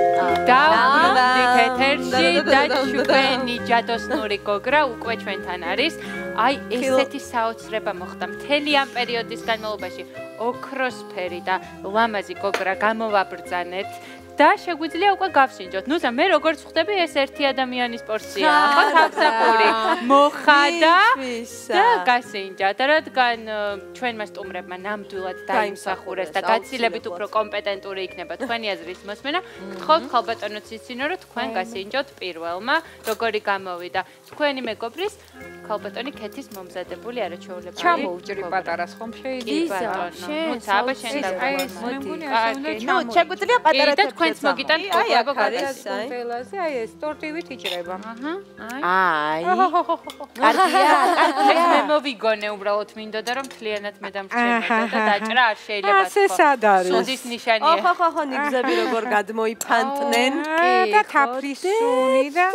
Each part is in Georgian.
დავბრუნდით ეთერში და ჩვენი ჯადოსნური გოგრა უკვე ჩვენთან არის. აი ესეთი საოცრება მოხდა მთელი ამ პერიოდის განმავლობაში. ოქროსფერი და ლამაზი გოგრა გამოვაბრძანეთ და შეგვიძლია უკვე გავსინჯოთ. ნუ მე როგორც ხვდები ეს ერთი ადამიანის პორცია. ხო თავსახური მოხადა და გასინჯა. და რადგან ჩვენმა სტუმრებმა ნამდვილად დაიმსახურეს და გაცილებით უფრო კომპეტენტური იქნება თქვენი აზრის მოსმენა, გთხოვთ ხალბატონო ციცინო, რომ თქვენ გასინჯოთ პირველმა, როგორი გამოვიდა თქვენი მეგობრის ხალბატონი ქეთის მომზადებული არაჩვეულებრივი. ჩამოუჭრი პატარას ხომ შეიძლება? ნუ აბა შენ ნუ შეგვიძლია პატარა თქვენც მოგიტანთ ყოყობა გადის სტელაზე აი ეს ტორტივით იჭრება. აი. კარგია. მე მოვიგონე უბრალოდ მინდოდა რომ მთლიანად მე დამრჩენოდა და დაჭრა არ შეიძლება თქო. ასე სად არის? სუდის ნიშანია. ხო, ნიგზები როგორ გადმოიფანტნენ. და თაფლისუნი და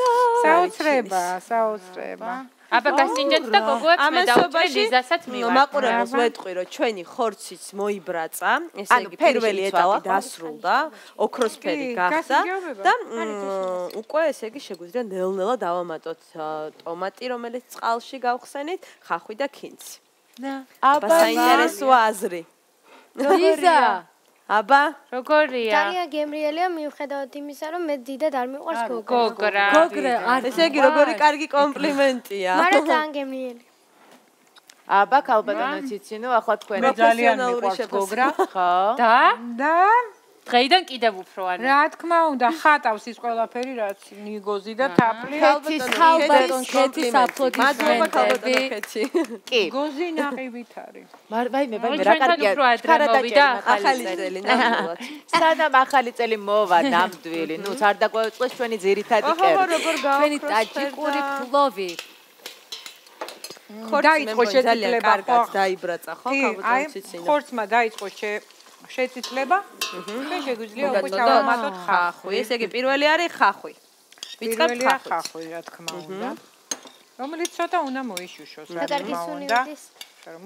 საოცრება. აბა გასინჯეთ და გოგოებს მე დავუჭრე ლიზასაც მივარ. მაყურებელს ვეტყვი რომ ჩვენი ხორციც მოიბრაცა, ესე იგი პირველი ეტაპი დასრულდა, ოქროსფერი გახდა და უკვე ესე იგი შეგვიძლია ნელ-ნელა დავამატოთ ტომატი, რომელიც წყალში გავხსენით, ხახვი და ქინცი. აბა საინტერესო აზრი. ლიზა აბა როგორია? ძალიან გემრიელია მიუხედავად იმისა, რომ მე დიდად არ მიყვარს გოგრა. ესე იგი როგორი კარგი კომპლიმენტია. მაგრამ ძალიან გემრიელი. აბა ხალბატონო ციცინო, ახლა თქვენ ძალიან მიყვარს გოგრა. ხო? და დღეიდან კიდევ უფრო არა. რა თქმა უნდა, ხატავს ის ყველაფერი, რაც ნიგოზი და თაფლი. ქეთის აპლოდისმენტები. კი. გოზი ნაყივით არის. ვაიმე, რა კარგია. მოვიდა ახალი წელი ნამდვილად. სანამ ახალი წელი მოვა ნამდვილი, ნუ არ დაგვეწყოს ჩვენი ძირითადი კერძი. ჩვენი ტაჯიკური ფლოვი. დაიწყო ძალიან კარგად დაიბრაცა, ხო, ხალბატონო ციცინო. ხორცმა დაიწყო შეციცლება. და შეგვიძლია უკვე ჩავამატოთ ხახვი. ესე იგი პირველი არის ხახვი. ვიწყებთ ხახვი, რა თქმა უნდა. რომელიც ცოტა უნდა მოიშუშოს, რა კარგი თქმა სუნი უნდა. ვიდეს.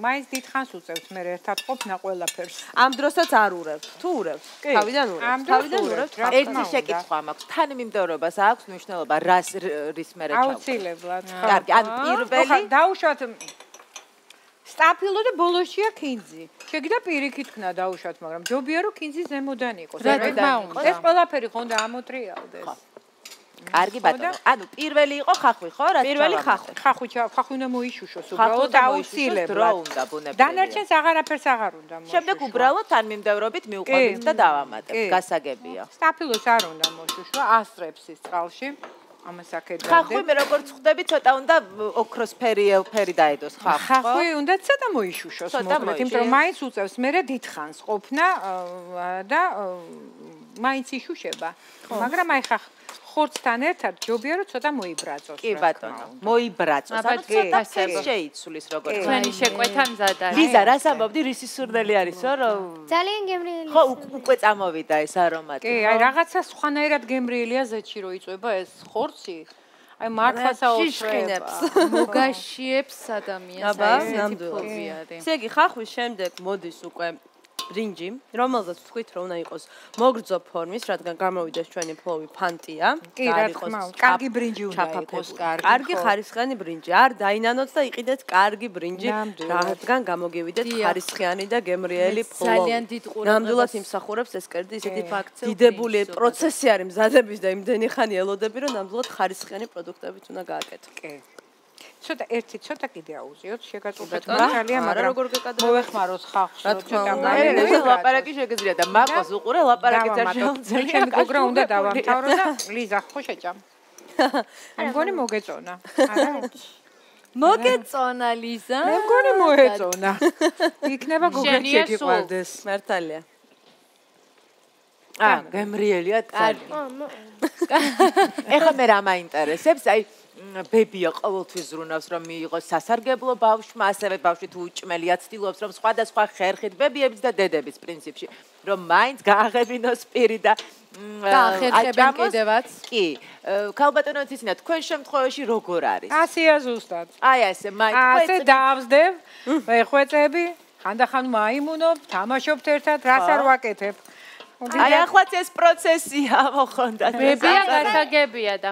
მაინც დიდხანს უწევთ მე ერთად ყოფნა ყველაფერს. ამ დროსაც არ ურევთ. თუ ურევთ? თავიდან ურევთ. ერთი შეკითხვა მაქვს. თან მიმდევრობას აქვს მნიშვნელობა რას რის მერე ჩავ. აუცილებლად. კარგი, ანუ პირველი დაუშვათ სტაფილო და ბოლოშია ქინძი. შეგიძლია პირიქით ქნა დაუშვათ, მაგრამ ჯობია რომ ქინძი ზემოდან იყოს. ეს ყველაფერი ხონდა ამოტრიალდეს. კარგი ბატონო. ანუ პირველი იყო ხახვი, ხო? რა პირველი ხახვი. ხახვი უნდა მოიშუშოს უბრალოდ აუცილებლად. დრო უნდა ბუნებრივია. დანარჩენს აღარაფერს აღარ უნდა მოიშუშოს. შემდეგ უბრალოდ თან მიმდევრობით მივყვებით და დავამატებთ. გასაგებია. სტაფილოს არ უნდა მოშუშვა, ასწრებს ის წყალში. ამას აქედან. ხახვი მე როგორც ხვდები, ცოტა უნდა ოქროსფერი ელფერი დაედოს ხახვი. ხახვი უნდა ცოტა მოიშუშოს, მოკლედ, იმიტომ რომ მაინც უწევს მე დიდხანს ყოფნა და მაინც იშუშება. მაგრამ აი ხორცთან ერთად ჯობია რომ ცოტა მოიბრაწოს. კი ბატონო, მოიბრაწოს. ანუ ცოტა შეიცვლის როგორც. თქვენი შეკვეთა მზად არის. ლიზა, რას ამბობდი? რისი სურნელი არისო, რომ ძალიან გემრიელი. ხო, უკვე წამოვიდა ეს არომატი. კი, აი რაღაცა სხვანაირად გემრიელია ზეთში რო იწובה ეს ხორცი. აი მართლა საოცრება. მოგაშიებს ადამიანს ესეთი ფლოვიარი. ესე იგი ხახვის შემდეგ მოდის უკვე ბრინჯი, რომელზეც თქვით რომ უნდა იყოს მოგრძო ფორმის, რადგან გამოვიდეს ჩვენი ფლოვი ფანტია. კი, რა თქმა უნდა, კარგი ბრინჯი უნდა იყოს, კარგი ხარისხიანი ბრინჯი. არ დაინანოთ და იყიდეთ კარგი ბრინჯი, რადგან გამოგივიდეთ ხარისხიანი და გემრიელი ფლოვი. ძალიან დიდ ყურადღებას. ნამდვილად იმსახურებს ეს კერძი, ისეთი დიდებული პროცესი არის მზადების და იმდენი ხანი ელოდები, რომ ნამდვილად ხარისხიანი პროდუქტებით უნდა გააკეთო. კი. ცოტა კიდე აუზიოთ, შეგაწუხეთ ძალიან, მაგრამ როგორ გეკადრებთ? მოვეხმაროთ ხალხს, ცოტა ლაპარაკი შეგიძლია და მაყოს უყურე ლაპარაკი ძალიან ჩემი გოგრა უნდა დავამთავრო და ლიზა ხო შეჭამ. მე მგონი მოგეწონა. არა? მოგეწონა ლიზა? მე მგონი მოეწონა. იქნება გოგრა შეგიყვარდეს. მართალია. გემრიელია ძალიან. ეხლა მე რა მაინტერესებს, აი ბებია ყოველთვის ზრუნავს რომ მიიღოს სასარგებლო ბავშვმა, ასევე ბავშვი თუ უჭმელია ცდილობს რომ სხვადასხვა ხერხით ბებიების და დედების პრინციპში რომ მაინც გააღებინოს პირი და გაახერხებენ კიდევაც. კი, ხალბატონო ციცინო, თქვენ შემთხვევაში როგორ არის? ასეა ზუსტად. აი ასე, ასე დავსდებ, ვეხვეწები, ხანდახან მაიმუნობ, თამაშობთ ერთად, რას არ ვაკეთებ. აი ახლაც ეს პროცესია მოხონდა. ბებია გასაგებია და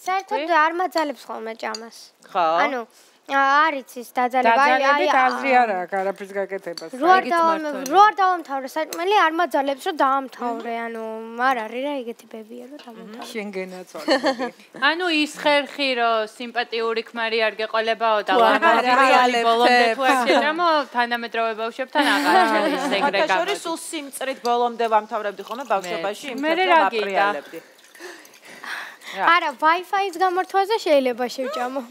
საერთოდ არ მაძალებს ხოლმე ჭამას. ხო. ანუ არის ის დაძალება, აი აზრი არ აქვს არაფრის გაკეთებას. რო არ დავამთავრე საჭმელი, არ მაძალებს რომ დაამთავრე, ანუ არ არის რა ეგეთი ბებია რომ დამამთავრე. შენ გენაცვალე. ანუ ის ხერხი რომ სიმპათიური ქმარი არ გეყოლებაო და რეალები ბოლომდე თუ არ შეჭამო თანამედროვე ბავშვებთან აღარ ის ეგრე გამა. შორის სულ სიმწრით ბოლომდე ვამთავრებდი ხოლმე ბავშვობაში იმ მე რა გინდა? არა, Wi-Fi-ის გამართვაზე შეიძლება შევჭამო.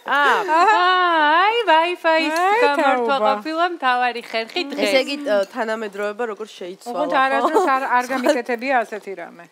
აი, Wi-Fi-ის გამართვა ყოფილა მთავარი ხერხი დღეს. ესე იგი თანამედროვეობა როგორ შეიცვალა? ოღონდ არასდროს არ გამიკეთებია ასეთი რამე.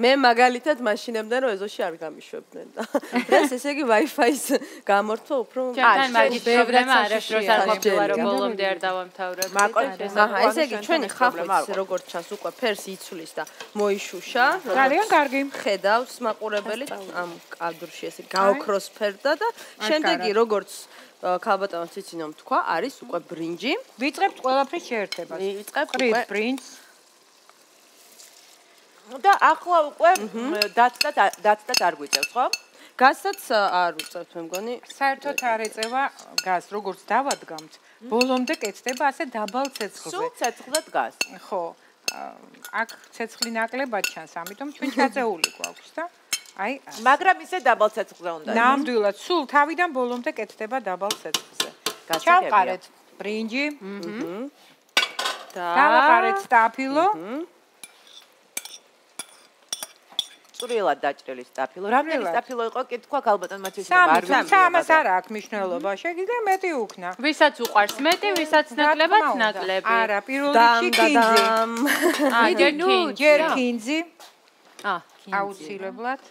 მე მაგალითად მაშინებდნენ რომ ეზოში არ გამიშვებდნენ და დღეს ესე იგი Wi-Fi-ის გამართვა უფრო ჩემთან მაგის პრობლემა არასდროს არ ყოფილა რომ ბოლომდე არ დავამთავრებ. აჰა, ესე იგი ჩვენი ხახვიც როგორც ჩანს უკვე ფერს იცვლის და მოიშუშა. ძალიან კარგი. ხედავს მაყურებელი ამ კადრში ესე გაოქროსფერდა და შემდეგი როგორც ქალბატონო ციცინომ თქვა არის უკვე ბრინჯი. ვიწყებთ ყველაფრის შეერთებას. ვიწყებთ უკვე ბრინჯს. და ახლა უკვე დაცდათ არ გვიწევს, ხო? გასცაც არ უწევთ მე მგონი. საერთოდ არ ეწევა გას, როგორც დავადგამთ. ბოლომდე კეთდება ასე დაბალ ცეცხლზე. სულ ცეცხლზე დგას. ხო. აქ ცეცხლი ნაკლებად ჩანს, ამიტომ ჩვენ ჩაწეული გვაქვს და აი მაგრამ ისე დაბალ ცეცხლზე უნდა. ნამდვილად, სულ თავიდან ბოლომდე კეთდება დაბალ ცეცხლზე. ჩავყარეთ ბრინჯი. და დავაყარეთ სტაფილო. წვრილად დაჭრილი სტაფილო. რამდენი სტაფილო იყო? კი თქვა ქალბატონმა ციცინომ არ ვიცი. სამას არ აქვს მნიშვნელობა. შეგიძლია მეტი უქნა. ვისაც უყვარს მეტი, ვისაც ნაკლებად ნაკლები. არა, პირველ რიგში კინძი. ჯერ კინძი. კინძი. აუცილებლად.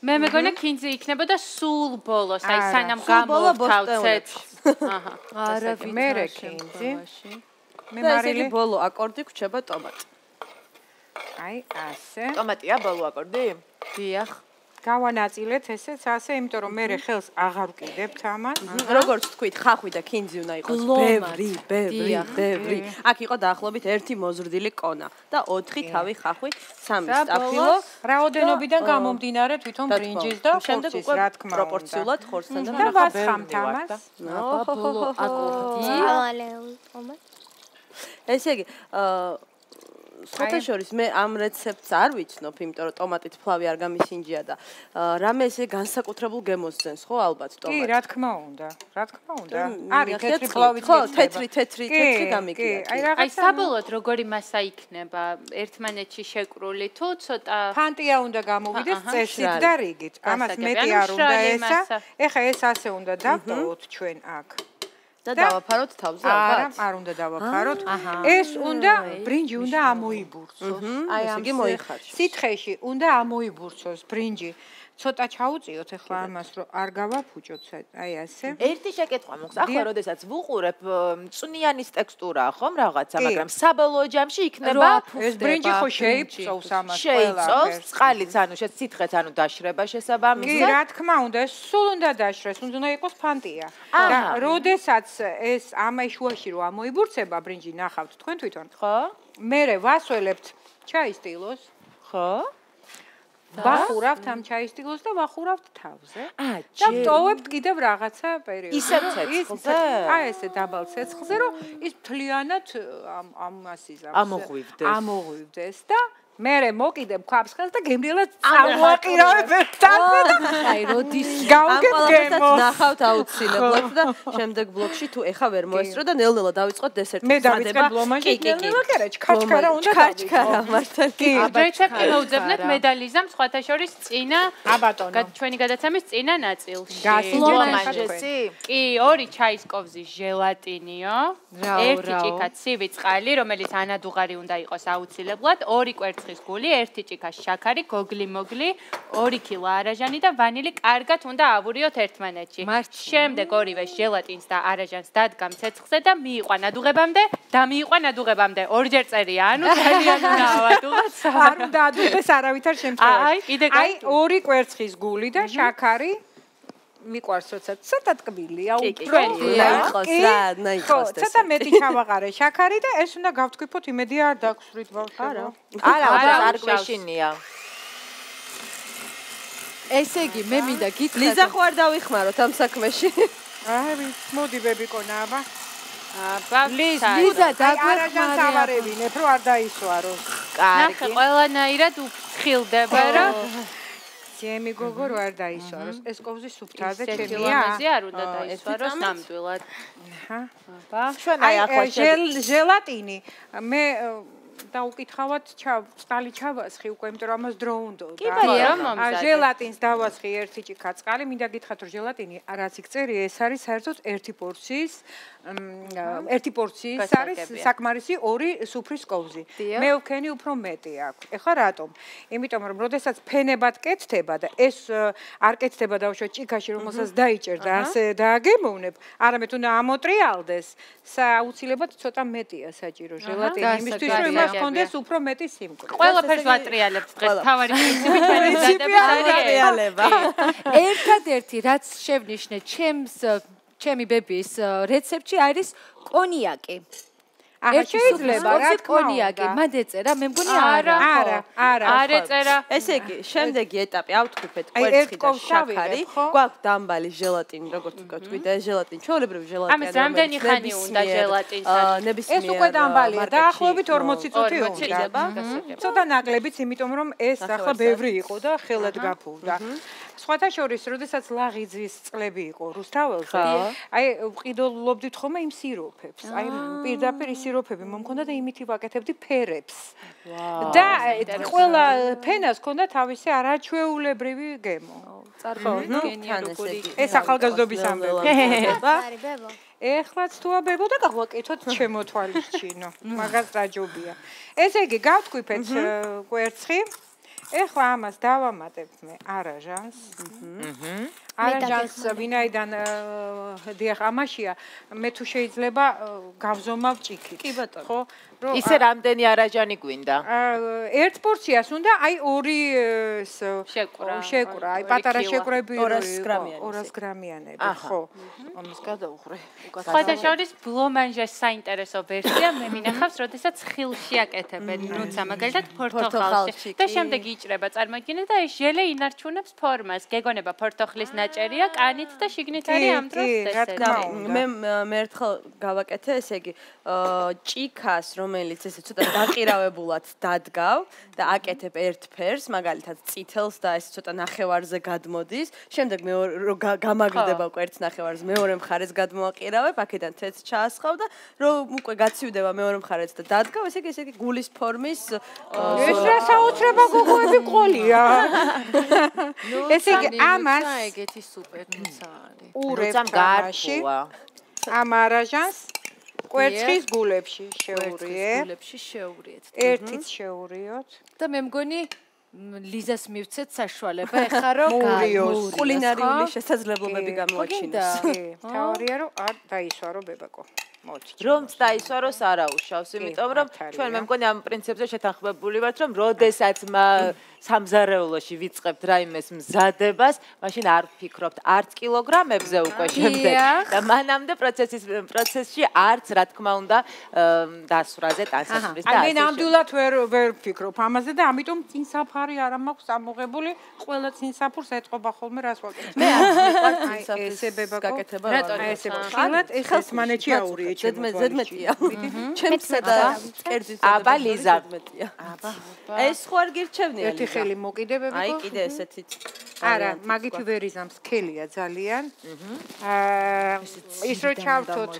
მე მეგონა კინძი იქნებოდა სულ ბოლოს, აი სანამ გამოვთავ ცეცხლს. აჰა. არა, მერე კინძი. მე მარილი ბოლო აკორდი გვჩება ტომატი. აი ასე. ტომატია ბოლო აკორდი? დიახ. გავანაწილეთ ესეც ასე, იმიტომ რომ მე ხელს აღარ ვკიდებთ ამას. როგორც თქვით, ხახვი და კინძი უნდა იყოს ბევრი. აქ იყო დაახლოებით 1 მოზრდილი კონა და 4 თავი ხახვი, 3 სტაფილო. რაოდენობიდან გამომდინარე თვითონ ბრინჯის და ხორცის, რა თქმა უნდა. პროპორციულად ხორცთან და ვასხამთ ამას. ბოლო აკორდი. ესე იგი, სხვათა შორის მე ამ რეცეპტს არ ვიცნობ, იმიტომ რომ ტომატით ფლავი არ გამისინჯია და რამე ესე განსაკუთრებულ გემოს ძენს, ხო, ალბათ ტომატი. კი, რა თქმა უნდა. არის თეთრი ფლავით, ხო, თეთრი გამიგია. აი საბოლოოდ როგორი მასა იქნება? ერთმანეთში შეკრული თუ ცოტა ფანტია უნდა გამოვიდეს წესით და რიგით. ამას მეტი არ უნდა ესა. ეხა ეს ასე უნდა დავტოვოთ ჩვენ აქ. და დავაფაროთ თავზე ალბათ? არ უნდა დავაფაროთ. ეს უნდა ბრინჯი უნდა ამოიბურცოს. აი ამგი მოიხარშოს. სითხეში უნდა ამოიბურცოს ბრინჯი. ცოტა ჩაუწიოთ ახლა ამას, რომ არ გავაფუჭოთ, აი ასე. ერთი შეკითხვა მოხდა, ახლა როდესაც ვუყურებ, წვნიანის ტექსტურაა ხომ რაღაცა, მაგრამ საბოლოო ჯამში იქნება ეს ბრინჯი ხო შეიწოვს ამას ყველაფერს. შეიწოვს, წყალიც ანუ სითხეც ანუ დაშრება შესაბამისად. კი, რა თქმა უნდა, ეს სულ უნდა დაშრეს, უნდა იყოს ფანტია. და როდესაც ეს ამai შუაში რო ამოიბურცება ბრინჯი, ნახავთ თქვენ თვითონ. ხო? მერე ვასველებთ ჩაისტილოს. ხო? ვახურავთ ამ ჩაისტილოს და ვახურავთ თავზე. და ვტოვებთ კიდევ რაღაცა პერიოდში. ისევ ცეცხლზე? აი ესე დაბალ ცეცხლზე, რომ ის მთლიანად ამას იზამს. ამოღვივდეს და მერე მოკიდებ ქვაფს ხელს და გემრიელად წამოაყირავებ თასზე და აი როდის გავგებ გემო. ნახავთ აუცილებლად და შემდეგ ბლოკში თუ ეხა ვერ მოესწრო და ნელ-ნელა დავიწყოთ დესერტის მე დავიწყებ ბლომანში ნელ-ნელა კერა ჩქაჩქარა უნდა ჩქაჩქარა მართალი. კი, რეცეპტი მოუძებნეთ მედალიზამ სხვათა შორის წინა აბატონო. ჩვენი გადაცემის წინა ნაწილში. ბლომანჯესი? კი, 2 ჩაის კოვზის ჟელატინიო, 1 ჭიქა ცივი წყალი, რომელიც ანადუღარი უნდა იყოს აუცილებლად, 2 კვერცხის გული, 1 ჭიქა შაქარი, გოგლი-მოგლი, 2 კილო არაჟანი და ვანილი კარგად უნდა ავურიოთ ერთმანეთში. შემდეგ ორივე ჟელატინს და არაჟანს დადგამ ცეცხლზე და მიიყვან ადუღებამდე და მიიყვან ადუღებამდე. ორჯერ წერია, ანუ ძალიან უნდა ავადუღოთ. არ უნდა ადუღდეს არავითარ შემთხვევაში. აი 2 კვერცხის გული და შაქარი მიყვარს როცა ცოტა ტკბილია უფრო ნაიხოს რა ნაიხოს ეს ცოტა მეტი ჩავაყარე შაქარი და ეს უნდა გავთქვიფოთ იმედი არ დაგსვრით ბავშვებო არა არ გვეშინია ესე იგი მე მინდა გითხრათ ლიზა ხო არ დავიხმაროთ ამ საქმეში აი მოდი ბებიკონა აბა ლიზა არაჟანს ავარებინებ რომ არ დაისვაროს ნახე ყველანაირად უფრთხილდება რომ ჩემი გოგო რო არ დაისვაროს ეს კოვზი სუფთაზე ჩემია ჩემია არ უნდა დაისვაროს ნამდვილად აბა აი ჟელატინი მე დაუკითხავად წყალი ჩავასხი უკვე იმიტომ რომ ამას დრო უნდა და ჟელატინს დავასხი ერთი ჭიქა წყალი მინდა გითხრათ რომ ჟელატინი რაც იქ წერია ეს არის საერთოდ ერთი პორციის არის საკმარისი 2 სუფრის კოვზი მე ვქენი უფრო მეტი აქვს ეხლა რატომ იმიტომ რომ როდესაც ფენებად კეთდება და ეს არ კეთდება დავუშვათ ჭიქაში რომელსაც დაიჭერ და ასე დააგემოვნებ არამედ უნდა ამოტრიალდეს საუცილებლად ცოტა მეტია საჭირო ჟელატინი იმისთვის რომ იმას კონდეს უფრო მეტი სიმკვრივე. ყველაფერს ვატრიალებთ დღეს. თავარი პრინციპი ჩვენი დადებაა. ერთადერთი რაც შევნიშნე ჩემი ბებიის რეცეპტში არის კონიაკი. შეიძლება რა კონიაკი, მანდ ეწერა, მე მგონი არა. არ ეწერა. ესე იგი, შემდეგი ეტაპი ავთქვიფეთ კვერცხი და შაქარი. გვაქვს დამბალი ჟელატინი, როგორც ვთქვი და ეს ჟელატინი, ჩვეულებრივი ჟელატინი. ამის რამდენი ხანი უნდა ჟელატინს? ეს უკვე დამბალია, დაახლოებით 40 წუთი უნდა. ცოტა ნაკლებიც, იმიტომ რომ ეს ახლა ბევრი იყო და ხელად გაფუვდა. სხვათა შორის, როდესაც ლაღიძის წყლები იყო რუსთაველზე, აი ვყიდულობდით ხოლმე იმ სიროფებს. აი პირდაპირ სიროფები მომქონდა და იმითი ვაკეთებდი ფერებს. და ყველა ფენას ჰქონდა თავისი არაჩვეულებრივი გემო. წარმოგიდგენია როგორი ეს ახალგაზრდობის ამბები. ეხლაც თუ აბებო და გავაკეთოთ ჩემო თვალისჩინო. მაგას დაჯობია. ესე იგი გავთქვიფეთ კვერცხი. ეხლა ამას დავამატებთ მე არაჟანს. არაჟანს ვინაიდან დიახ ამაშია მე თუ შეიძლება გავზომავ ჭიქით. კი ბატონო. ხო? ისე რამდენი არაჟანი გვინდა? ერთ პორციას უნდა აი 2 შეკვრა, აი პატარა შეკვრები 200 გრამიანები, ხო. ამას გადავუხრე. სხვათა შორის ბლომანჟეს საინტერესო ვერსია მე მინახავს, როდესაც ხილში აკეთებენ, როცა მაგალითად ფორტოხალში და შემდეგ იჭრება, წარმოგიდგენთ და ეს ჟელე ინარჩუნებს ფორმას. გეგონება ფორტოხლის ნაჭერია, კანით და შიგნით არის ამ დროს დესერტი. მე ერთხელ გავაკეთე, ესე იგი, ჭიქას რომელიც ესე ცოტა დაყირავებულად დადგავ და აკეთებ ერთ ფერს, მაგალითად წითელს და ეს ცოტა ნახევარზე გადმოდის. შემდეგ მე გამაგრდება უკვე ერთ ნახევარზე, მეორე მხარეს გადმოაყირავებ, აქედან თეთრ ჩაასხავ და რომ უკვე გაცივდება მეორე მხარეს და დადგავ, ესე იგი გულის ფორმის ეს რა საოცრება გოგოები ყოლია. ესე იგი ამას ეგეთი სუპერ თუცა არის. ურევ გარში ამ არაჟანს კვერცხის გულებში შევურიეთ. ერთიც შევურიოთ. და მე მგონი ლიზას მივცეთ საშუალება ეხლა რომ კულინარიული შესაძლებლობები გამოაჩინოს. თავარია რომ არ დაისვარო ბებაკო. რომ დაისვაროს არა უშავს, იმიტომ რომ ჩვენ მე მგონი ამ პრინციპზე შეთანხმებული ვართ, რომ როდესაც სამზარეულოში ვიწყებთ რაიმეს მზადებას, მაშინ არ ვფიქრობთ არც კილოგრამებზე უკვე შემდეგ და მანამდე პროცესში არც რა თქმა უნდა დასვრაზე ტანსაცმლის და აი მე ნამდვილად ვერ ვფიქრობ ამაზე და ამიტომ წინ საფარი არ მაქვს ამოღებული, ყველა წინ საფურს ეთყობა ხოლმე რას ვაკეთებ. მე არ მიყვარს ესე ბებაკო გაკეთება რა ესე ხილად ეს მანეჩი აურია ზედმეტია. ჩემსა და კერძის აბა ლიზა ზედმეტია. ეს ხო არ გირჩევნია ლიზა. ხელი მოკიდებები აი კიდე ესეთი არა მაგით ვერ იზამს ქელია ძალიან ის რო ჩავთოთ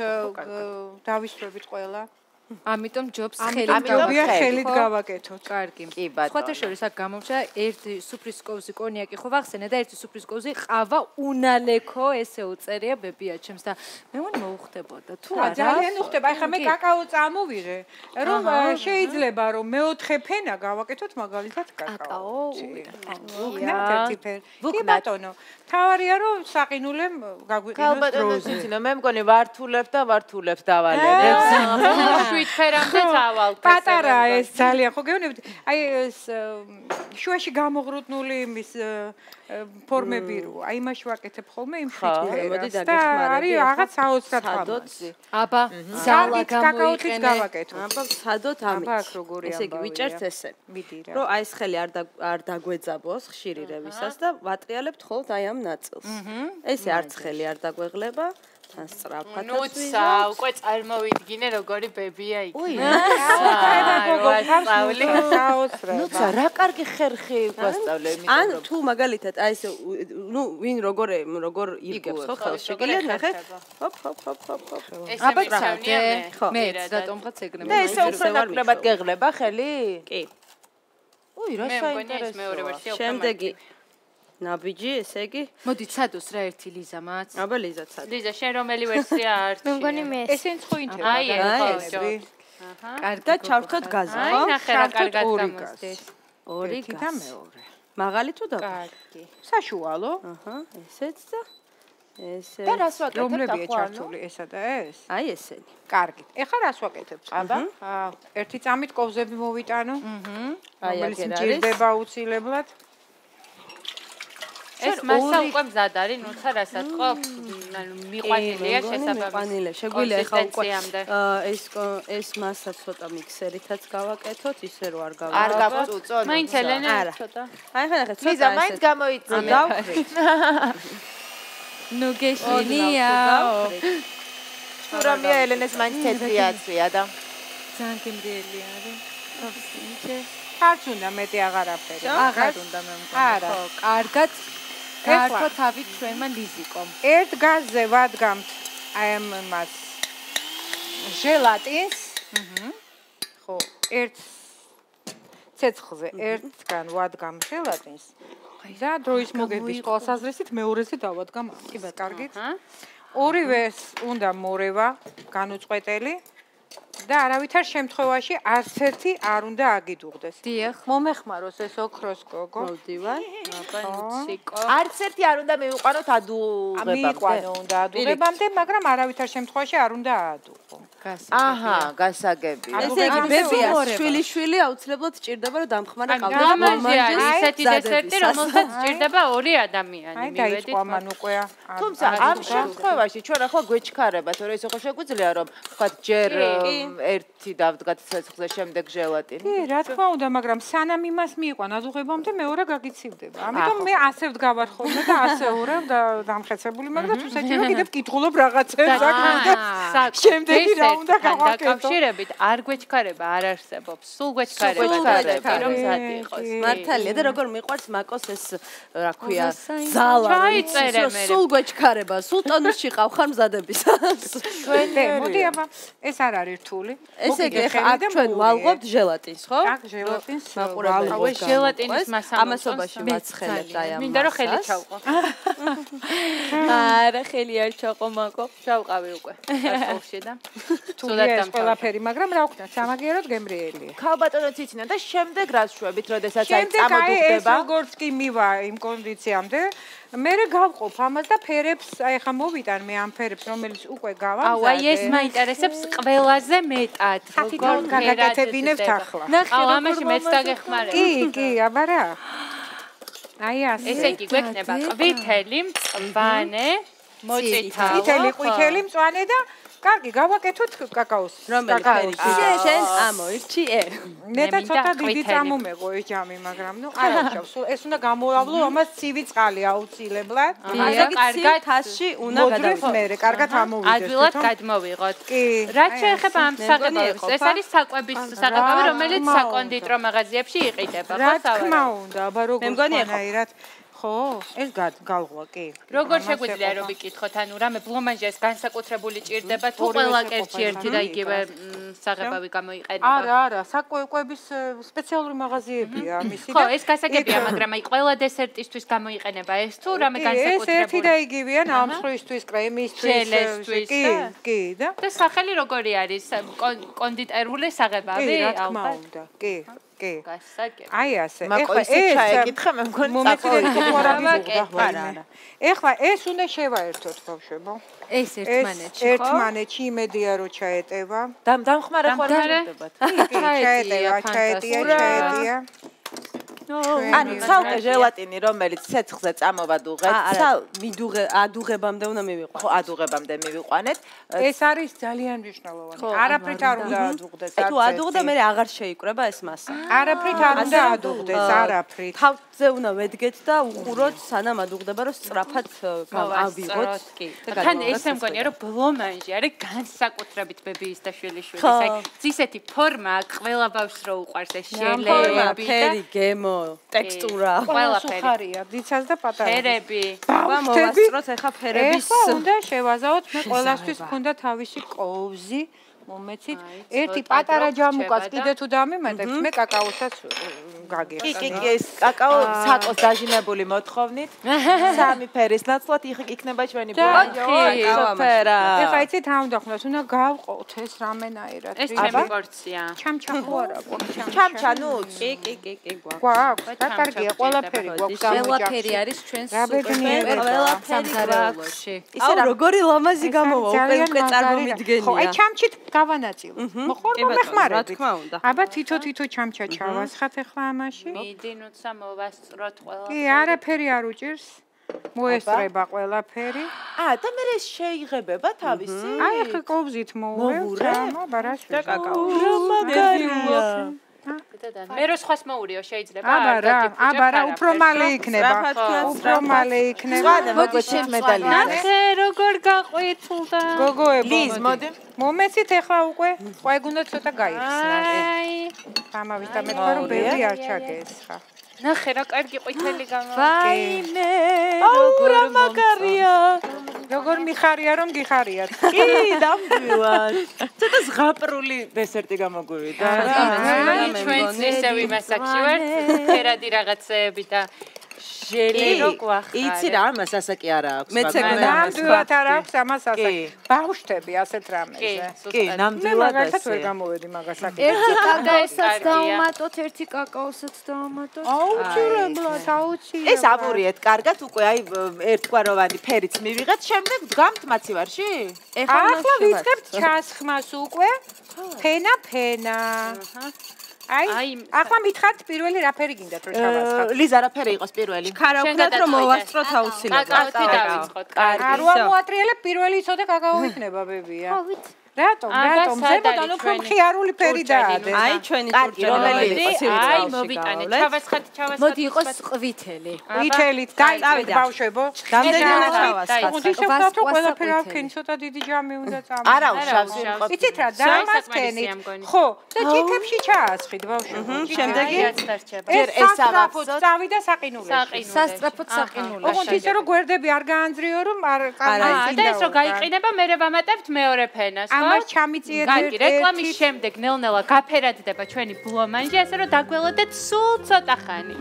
დავისვებით ყველა ამიტომ ჯობს ხელით გავაკეთოთ. კარგი. კი ბატონო. სხვათა შორის აქ გამომჩა ერთი სუფრის კოვზი კონიაკი ხო ვახსენე და ერთი სუფრის კოვზი ყავა უნალექო ესე უწერია ბებია ჩემს და მე მგონი მოუხდებოდა თუ არა. ძალიან უხდება. ახლა მე კაკაო წამოვიღე რომ შეიძლება რომ მეოთხე ფენა გავაკეთოთ მაგალითად კაკაო. კი ბატონო. თავარია რომ საყინულემ გაგვიყინოს დროზე. მე მგონი ვართულებ და ვართულებს დავალერებს. 7 ფერამდე ავალ. პატარა ეს ძალიან ხო გეუბნებით. აი ეს შუაში გამოღრუდნული იმის ფორმები რო, აი იმაში ვაკეთებ ხოლმე იმ 7 ფერს. და არის რაღაც საოცრად ხალხი. აბა, ზალა კაკაოთიც გავაკეთო. აბა, სადოთ ამით. აბა, აქ როგორი ამბავია. ესე იგი, ვიჭერთ ესე. მიდი რა. რომ აი ეს ხელი არ დაგვეძაბოს ხშირი რევისას და ვატრიალებთ ხოლმე აი ამ ნაწილს. ესე არც ხელი არ დაგვეღლება. თან სწრაფად. ნუცა, უკვე წარმოვიდგინე როგორი ბებია იქ. უი, პედაგოგო ფარსული საოცრად. ნუცა, რა კარგი ხერხი გვასწავლე, იმიტომ ან თუ მაგალითად აი ეს ნუ ვინ როგორ იგებს ხო ხელში გილიან ნახე? ჰოპ ჰოპ ჰოპ ჰოპ ჰოპ. აბა წავნია მე რატომღაც ეგრე და ესე უფრო ნაკლებად გეღლება ხელი? კი. უი, რა მე მგონია ეს საინტერესოა. მეორე ვერსია უფრო შემდეგი ნაბიჯი, ესე იგი. მოდი ცადოს რა ერთი ლიზა მათ. აბა ლიზა ცად. ლიზა, შენ რომელი ვერსია არჩი? მე მგონი მე ესენც ხო ინტერესია. აი, ხო. კარგი და ჩავთოთ გაზი, აი, ხო? ნახე რა კარგად გამოსდეს. ორი ერთი და მეორე. მაღალი თუ და? კარგი. საშუალო. აჰა, ესეც და ესე. და რას ვაკეთებ რომლებია ახლა? ჩართული ესა და ეს? აი ესენი. კარგი. ეხლა რას ვაკეთებ? აბა, ერთი წამით კოვზები მოვიტანო. აი რომელიც აქ არის. მჭირდება აუცილებლად. ეს მასა უკვე მზად არის, ნუცა რასაც ხო? ანუ მიყვანილია შესაბამისად. მიყვანილია. შეგვიძლია ახლა უკვე ეს მასა ცოტა მიქსერითაც გავაკეთოთ, ისე რომ არ გავაკეთოთ. არ გაგწუწონ. მაინც ელენე არა. ცოტა. აი ხა ნახე, ლიზა, მაინც გამოიწია. დავხრი. ნუ გეშინია. შურამია ელენეს მაინც თეთრი აცვია და ძალიან გემრიელი არის. ოფსინჩე. არც უნდა მეტი აღარაფერი. აღარ უნდა მე მგონი. არა. ხო, კარგად. გაართო თავით ჩვენმა ლიზიკომ. ერთ გაზზე ვადგამთ აი ამას ჟელატინს. ხო, ერთ ცეცხლზე ერთგან ვადგამ ჟელატინს. და დროის მოგების ყოველსაზრისით მეორეზე დავადგამ ამას. კარგით? ორივეს უნდა მორევა განუწყვეტელი და არავითარ შემთხვევაში არც ერთი არ უნდა აგიდუღდეს. დიახ. მომეხმაროს ეს ოქროს გოგო. მოვდივარ. აბა ნუციკო. არც ერთი არ უნდა მივიყვანოთ ადუღებამდე. მიიყვანო უნდა ადუღებამდე, მაგრამ არავითარ შემთხვევაში არ უნდა აადუღო. აჰა, გასაგები. ესე იგი ბებია, შვილი აუცილებლად სჭირდება რომ დამხმარე ყავდეს. გამარჯვე არის ისეთი დესერტი, რომელსაც სჭირდება ორი ადამიანი. აი დაიწყო ამან უკვე. თუმცა ამ შემთხვევაში ჩვენ ახლა გვეჩქარებათ, რომ ეს ხო შეგვიძლია რომ ვთქვათ ჯერ ერთი დავდგათ ცეცხლზე, შემდეგ ჟელატინი. კი, რა თქმა უნდა, მაგრამ სანამ იმას მიიყვან ადუღებამდე მეორე გაგიცივდება. ამიტომ მე ასე ვდგავარ ხოლმე და ასე ურევ და დამხეცებული, მაგრამ თუ საჭირო კიდევ ვკითხულობ რაღაცებს და შემდეგი რა უნდა გავაკეთო. დაკავშირებით არ გვეჩქარება, არ არსებობს. სულ გვეჩქარება, რომ მზად იყოს. მართალია და როგორ მიყვარს მაკოს ეს რა ქვია ზალა. ჩაიწერე მე. სულ გვეჩქარება, სულ ტონუსში ყავ ხარ მზადებისას. მოდი აბა, ეს არ არის რთული. ესე იგი ახლა აქ ჩვენ ვალღობთ ჟელატინს, ხო? აქ ჟელატინს აუ ჟელატინის მასა ამასობაში ვაცხელებთ აი ამ. მინდა რომ ხელი ჩავყო. არა, ხელი არ ჩაყო მაკო. ჩავყავი უკვე. ახალში და თუ ეს ყველაფერი, მაგრამ რა ვქნა, სამაგიეროდ გემრიელია. ქალბატონო ციცინა და შემდეგ რას შვებით, როდესაც აი შემდეგ აი ეს წამოდუხდება? როგორც კი მივა იმ კონდიციამდე, მე გავყოფ ამას და ფერებს, აი ხა მოვიტან მე ამ ფერებს, რომელიც უკვე გავამზადე. აუ აი ეს მაინტერესებს ყველაზე მეტად. როგორ გაგაკეთებინებთ ახლა? აუ ამაში მეც დაგეხმარებ. კი, აბა რა. აი ასე. ესე იგი გვექნება ყვითელი, მწვანე, მოწითალო. ყვითელი, მწვანე და კარგი, გავაკეთოთ კაკაოს. რომელი ფერი? შენ ამოირჩი ე. მე და ცოტა დიდი წამომეღო ეს ჯამი, მაგრამ ნუ არ აღჭავს. ეს უნდა გამოვავლო ამას ცივი წყალი აუცილებლად. კარგად თასში უნდა გადავიდეთ. მე კარგად ამოვიდეს. ადვილად გადმოვიღოთ. კი. რაც შეეხება ამ საყებავებს, ეს არის საკვების საყებავი, რომელიც საკონდიტრო მაღაზიებში იყიდება, ხო, რა თქმა უნდა, აბა როგორ ხანაირად ხო, ეს გავღვა, კი. როგორ შეგვიძლია რომ ვიკითხოთ, ანუ რამე ბლომანჟეს განსაკუთრებული ჭირდება თუ ყველა კერძში ერთი და იგივე საღებავი გამოიყენება? არა, საკვების სპეციალური მაღაზიებია ამისი და ხო, ეს გასაგებია, მაგრამ აი ყველა დესერტისთვის გამოიყენება ეს თუ რამე განსაკუთრებული? ეს ერთი და იგივეა ნამსხვრისთვის, კრემისთვის, კი, და სახელი როგორი არის? კონდიტერული საღებავი? რა თქმა უნდა, კი. გასაგები. აი ასე. ეხლა ეს ჩაეკითხე მე მგონი მომეცი არა. ეხლა ეს უნდა შევაერთოთ ბავშვებო. ეს ერთმანეთში ხო? ერთმანეთში იმედია რომ ჩაეტევა. დამხმარე ხوار მოხდებათ. ჩაეტია. ანუ ცალკე ჟელატინი რომელიც ცეცხლზე წამოვადუღეთ, ადუღებამდე უნდა მივიყვანოთ. ხო, ადუღებამდე მივიყვანეთ. ეს არის ძალიან მნიშვნელოვანი. არაფრით არ უნდა ადუღდეს. თუ ადუღდა მე აღარ შეიკრება ეს მასა. არაფრით არ უნდა ადუღდეს, არაფრით. თავზე უნდა ვედგეთ და უყუროთ სანამ ადუღდება რომ სწრაფად ავიღოთ. თან ესე მგონია რომ ბლომანჟი არის განსაკუთრებით ბებიის და შვილიშვილის. აი ძისეთი ფორმა ყველა ბავშვს რო უყვარს ეს შელეები და ფერი, გემო, ტექსტურა. ყველაფერი. ხარია, ძიცას და პატარა. ფერები. მოვასწროთ ახლა ფერების. ეხლა უნდა შევაზავოთ, მე ყველასთვის მქონდა თავისი კოვზი. მომეცით ერთი პატარა ჯამუკას კიდე თუ დამიმეტებთ მე კაკაოსაც გაგიხსნა. კი, ეს კაკაო საკოს დაჟინებული მოთხოვნით. სამი ფერის ნაცვლად იქნება ჩვენი ბოლო. სოფერა. ეხლა იცით რა უნდა ხნათ, უნდა გავყოთ ეს რამენაირად. ეს ჩემი პორცია. ჩამჩა ხო არა გვაქვს ჩამჩა ნუ კი გვაქვს. და კარგია, ყველაფერი გვაქვს. ყველაფერი არის ჩვენს ყველაფერი ისე როგორი ლამაზი გამოვა უკვე წარმომიდგენია. ხო, აი ჩამჩით გავანაწილო. მოხარ მომეხმარებით. რა თქმა უნდა. აბა თითო ჩამჩა ჩავასხათ ახლა ამაში. მიდინუცა მოვასწროთ ყველაფერი. კი, არაფერი არ უჭირს. მოესწრება ყველაფერი. და მე ეს შეიღებება თავისი. აი ახლა კოვზით მოურევ, აბა რა და კაკაო. მაგარია. მე რო სხვას მოურიო შეიძლება აბა რა უფრო მალე იქნება. უფრო მალე იქნება. მოგვეცეთ მედალი. ნახე როგორ გაყვეთულდა. გოგოებო. ლის მოდი. მომეცით ახლა უკვე ყველგ უნდა ცოტა გაიხსნა. ამავის და მე თქვა რომ ბევრი არ ჩაგესხა. ნახე რა კარგი ყვითელი გამოვა. ვაიმე როგორ მაგარია. როგორ მიხარია რომ გიხარიათ. კი, ნამდვილად. ცოტა ზღაპრული დესერტი გამოგვივიდა. ჩვენც ისევ იმასაკში ვართ. ფერადი რაღაცეები და ჟელი რო გვახარ. იცი რა, ამას ასაკი არ აქვს. მეც ეგრე ნამდვილად არ აქვს ამას ასაკი. ბავშვები ასეთ რამეზე. კი, ნამდვილად მაგასაც ვერ გამოვედი მაგასაკი. ერთი კაკაოსაც დავუმატოთ, ერთი კაკაოსაც დავუმატოთ. აუცილებლად, აუცილებლად. ეს აბურიეთ, კარგად უკვე აი ერთგვაროვანი ფერიც მივიღეთ, შემდეგ დგამთ მაცივარში? ახლა ვიწყებთ ჩასხმას უკვე. ფენა. აი, ახლა მითხართ პირველი რა ფერი გინდათ რომ ჩავასხათ? ლიზა რა ფერი იყოს პირველი? ხარა ვქნათ რომ მოვასწროთ აუცილებლად. კაკაოთი დავიწყოთ. არ ვამოატრიელებ პირველი იცოდე კაკაო იქნება ბებია. რატომ ზემოდან უფრო მხიარული ფერი დაადე. აი ჩვენი კარგი, რომელი იყო? აი მოვიტანე, ჩავასხათ. მოდი იყოს ყვითელი. ყვითელით დაიწვით ბავშვებო. რამდენიმე ჩავასხათ. უნდა შევხვდათ რომ ყველაფერი ავქენი, ცოტა დიდი ჯამი უნდა წამო. არა უშავს იმყოფ. იცით რა, დამასკენით. ხო, და ჭიქებში ჩაასხით ბავშვებო. შემდეგი ჯერ ეს ავახოთ, წავი და საყინულში. სასწრაფოდ საყინულში. ოღონდ ისე რომ გვერდები არ გაანძრიო რომ არ და ეს რო გაიყინება, მე ვამატებთ მეორე ფენას. ამას ჩამიწიეთ კარგი, რეკლამის შემდეგ ნელ-ნელა გაფერადდება ჩვენი ბლომანჟი, ასე რომ დაგველოდეთ სულ ცოტა ხანი.